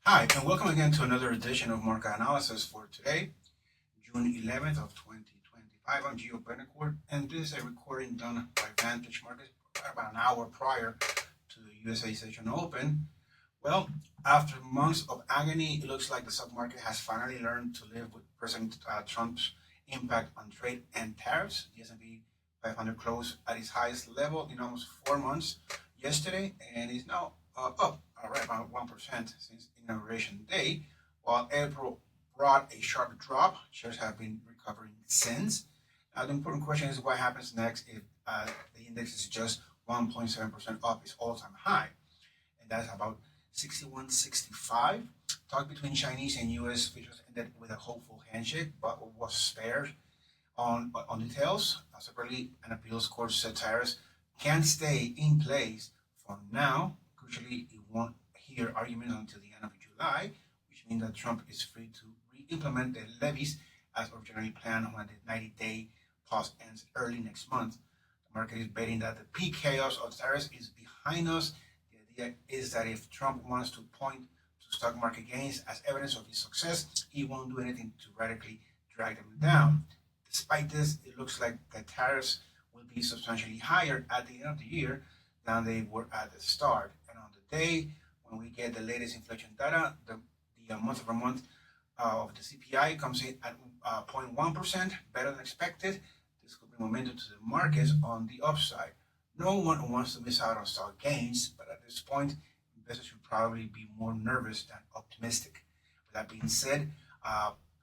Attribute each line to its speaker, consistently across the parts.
Speaker 1: Hi, and welcome again to another edition of Market Analysis for today, June 11th of 2025. I'm Gio Benacourt, and this is a recording done by Vantage Markets about an hour prior to the USA session open. Well, after months of agony, it looks like the stock market has finally learned to live with President Trump's impact on trade and tariffs. The S&P 500 closed at its highest level in almost 4 months yesterday, and is now up right about 1% since inauguration day, while April brought a sharp drop. Shares have been recovering since. Now, the important question is what happens next if the index is just 1.7% up its all-time high, and that's about 61.65. Talk between Chinese and U.S. futures ended with a hopeful handshake, but was spared on details. Separately, an appeals court said tariffs can stay in place for now. Crucially, it won't hear arguments until the end of July, which means that Trump is free to re-implement the levies as originally planned when the 90-day pause ends early next month. The market is betting that the peak chaos of tariffs is behind us. The idea is that if Trump wants to point to stock market gains as evidence of his success, he won't do anything to radically drag them down. Despite this, it looks like the tariffs will be substantially higher at the end of the year than they were at the start. And on the day when we get the latest inflation data, the month-over-month of the CPI comes in at 0.1%, better than expected. This could be momentum to the markets on the upside. No one wants to miss out on stock gains, but at this point, investors should probably be more nervous than optimistic. With that being said,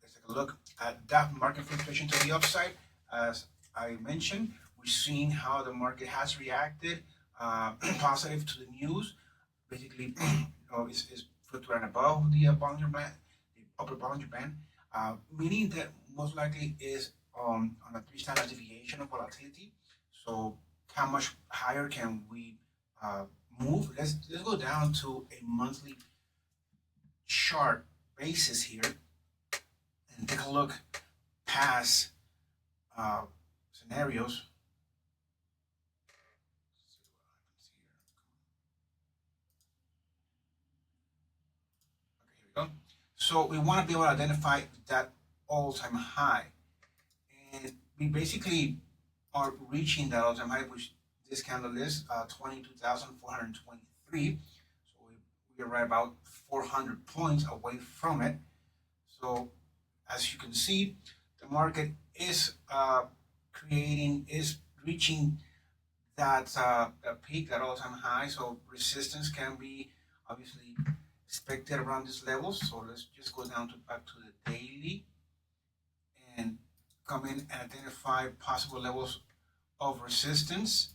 Speaker 1: let's take a look at that market fluctuation to the upside. As I mentioned, we're seeing how the market has reacted positive to the news. Basically, is fluctuating above the boundary band, the upper boundary band, meaning that most likely is on a three-standard deviation of volatility. So, how much higher can we move? Let's go down to a monthly chart basis here and take a look past scenarios. Okay, here we go. So we want to be able to identify that all-time high, and we basically are reaching that all-time high, which this candle is 22,423. So we are right about 400 points away from it. So as you can see, the market is reaching that peak, that all-time high. So resistance can be obviously expected around this level. So let's just go down back to the daily and come in and identify possible levels of resistance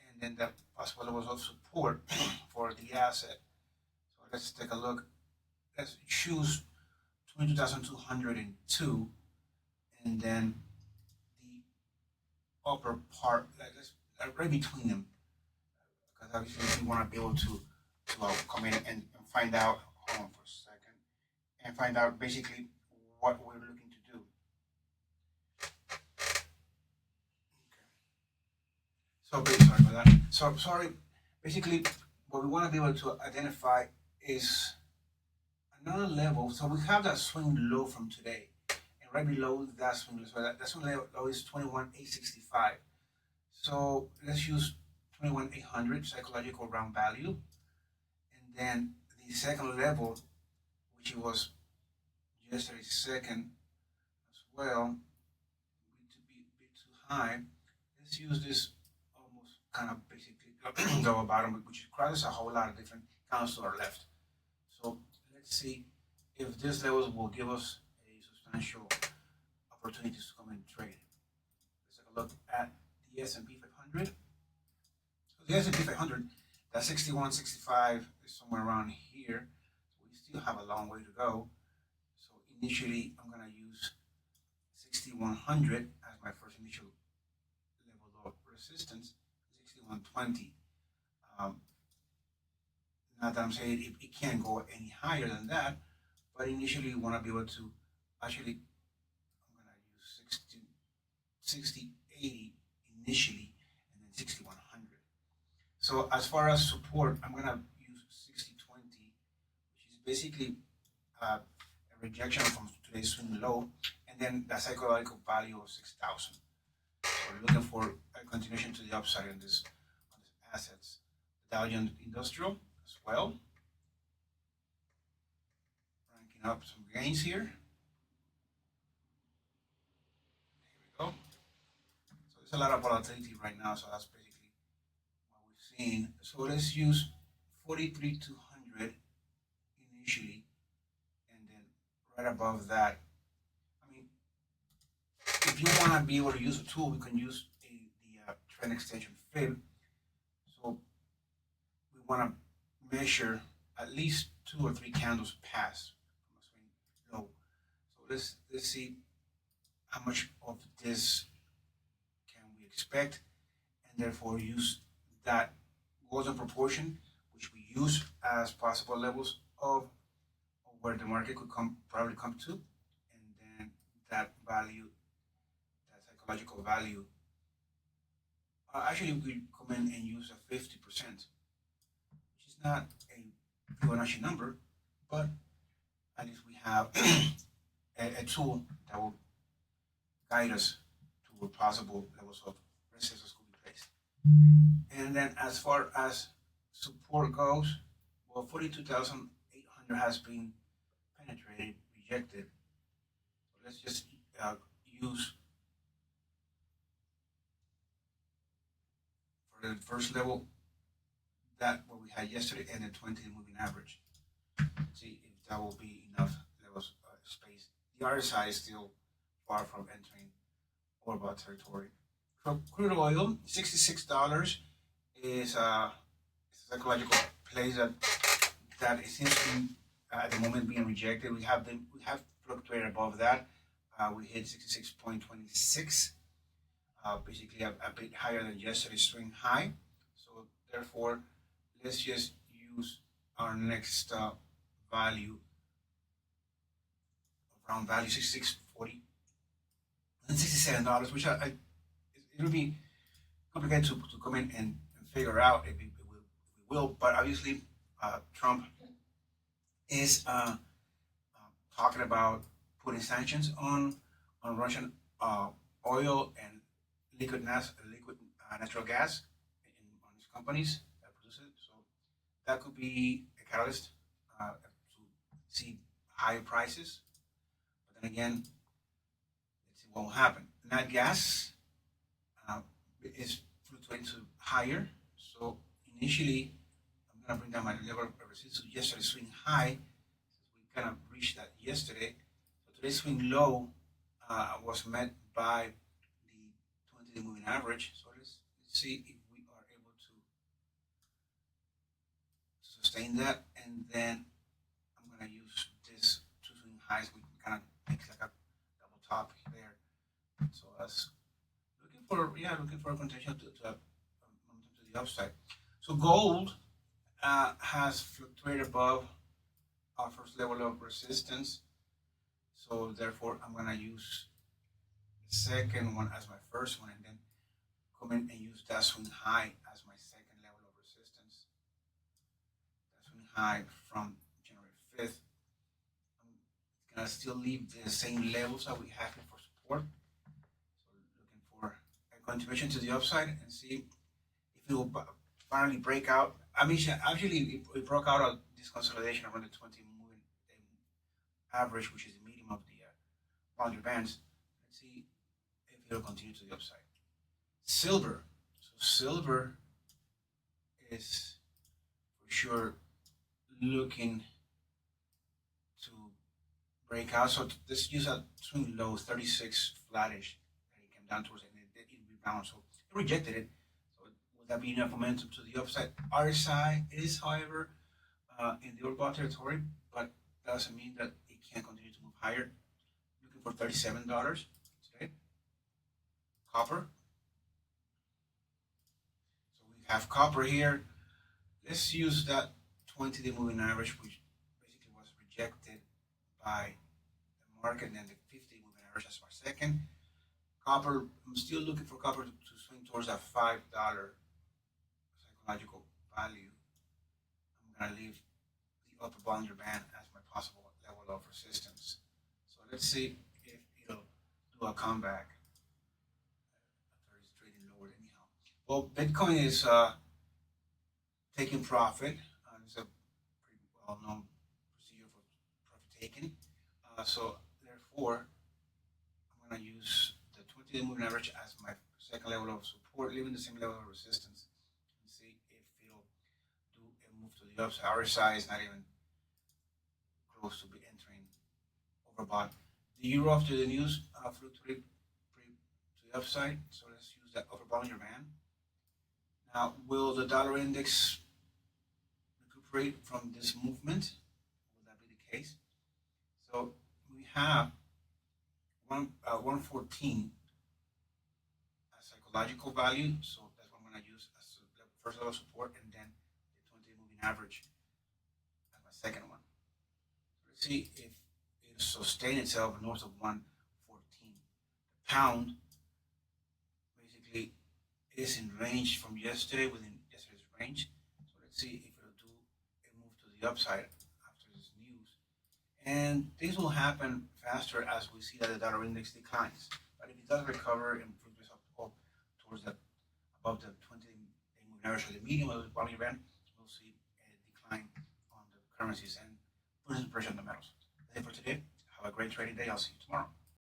Speaker 1: and then the possible levels of support for the asset. So let's take a look. Let's choose 22,202 and then the upper part, let's right between them, because obviously we want to be able to come in and find out. Hold on for a second, and find out basically what we're looking to do. Okay. So sorry about that. So sorry. Basically, what we want to be able to identify is another level. So we have that swing low from today, and right below that swing low, so that swing low is 21,865. So let's use 21,800 psychological round value, and then the second level, which was yesterday's second as well, to be a bit too high. Let's use this almost kind of basically double bottom, which crosses a whole lot of different candles to our left. So let's see if these levels will give us a substantial opportunities to come and trade. Let's take a look at the S&P 500. So the S&P 500, that 61.65 is somewhere around here. So we still have a long way to go. So initially, I'm going to use 6100 as my first initial level of resistance, 6120. Not that I'm saying it can't go any higher than that, but initially you want to be able to actually, I'm going to use 6080 initially, and then 6100. So as far as support, I'm going to use 6020, which is basically a rejection from today's swing low, and then the psychological value of 6,000. So we're looking for a continuation to the upside on these assets. The Dow Jones Industrial as well, ranking up some gains here. Here we go. So there's a lot of volatility right now, so that's basically what we've seen. So let's use 43,200 initially, and then right above that. I mean, if you want to be able to use a tool, we can use the trend extension fib. So we want to measure at least 2 or 3 candles pass from a swing low. So let's see how much of this can we expect, and therefore use that Gaussian proportion, which we use as possible levels of where the market could probably come to, and then that value, that psychological value. Actually, we come in and use a 50%, which is not a Fibonacci number, but at least we have a tool that will guide us to where possible levels of resistance could be placed. And then as far as support goes, well, 42,800 has been penetrated, rejected. So let's just use for the first level that what we had yesterday and the 20 moving average. See if that will be enough levels of space. The RSI is still far from entering overbought territory. So crude oil, $66 is a psychological place that it seems to be at the moment being rejected. We have fluctuated above that. We hit 66.26, basically a bit higher than yesterday's swing high. So therefore, let's just use our next value, around value 66.40 and $67, which it will be complicated to come in and figure out if we will. But obviously, Trump is talking about putting sanctions on Russian oil and liquid natural gas on these companies that produce it. So that could be a catalyst to see higher prices. But then again, let's see what will happen. Nat Gas is fluctuating to higher. So initially, I'm going to bring down my level of resistance to yesterday's swing high. We kind of reached that yesterday. So today's swing low was met by the 20-day moving average. So let's see if we are able to sustain that. And then I'm going to use this two swing highs. We can kind of make like a double top there. So that's looking for a contention to the upside. So gold has fluctuated above our first level of resistance. So therefore, I'm going to use the second one as my first one, and then come in and use that swing high as my second level of resistance. That swing high from January 5th. I'm going to still leave the same levels that we have here for support. So looking for a continuation to the upside and see if it will finally break out. I mean, actually, it broke out of this consolidation around the 20 moving average, which is the medium of the boundary bands. Let's see if it will continue to the upside. Silver. So silver is for sure looking to break out. So let's use a swing low, 36 flattish that it came down towards, and it rebounded. So it rejected it. Would that be enough momentum to the upside? RSI is, however, in the overbought territory, but doesn't mean that it can't continue to move higher. Looking for $37 today. Copper. So we have copper here. Let's use that 20-day moving average, which basically was rejected by the market, and then the 50-day moving average as our second. Copper, I'm still looking for copper to swing towards that $5 psychological value. I'm going to leave the upper boundary band as level of resistance. So let's see if it'll do a comeback after it's trading lower anyhow. Well, Bitcoin is taking profit. It's a pretty well-known procedure for profit taking. So therefore, I'm going to use the 20-day moving average as my second level of support, leaving the same level of resistance, and see if it'll do a move to the upside. RSI is not even close to be entering overbought. The euro after the news fluctuated to the upside, so let's use that overbought band. Now, will the dollar index recuperate from this movement? Will that be the case? So we have 114 as psychological value, so that's what I'm going to use as the first level of support, and then the 20-day moving average as my second one. So let's see if it sustains itself north of 114. The pound basically is in range from yesterday, within yesterday's range. So let's see if it'll do a move to the upside after this news. And this will happen faster as we see that the dollar index declines. But if it does recover and improve up towards that above the 20-day moving average or the medium of the volume band, we'll see a decline on the currencies and put some pressure on the metals. That's it for today. Have a great trading day. I'll see you tomorrow.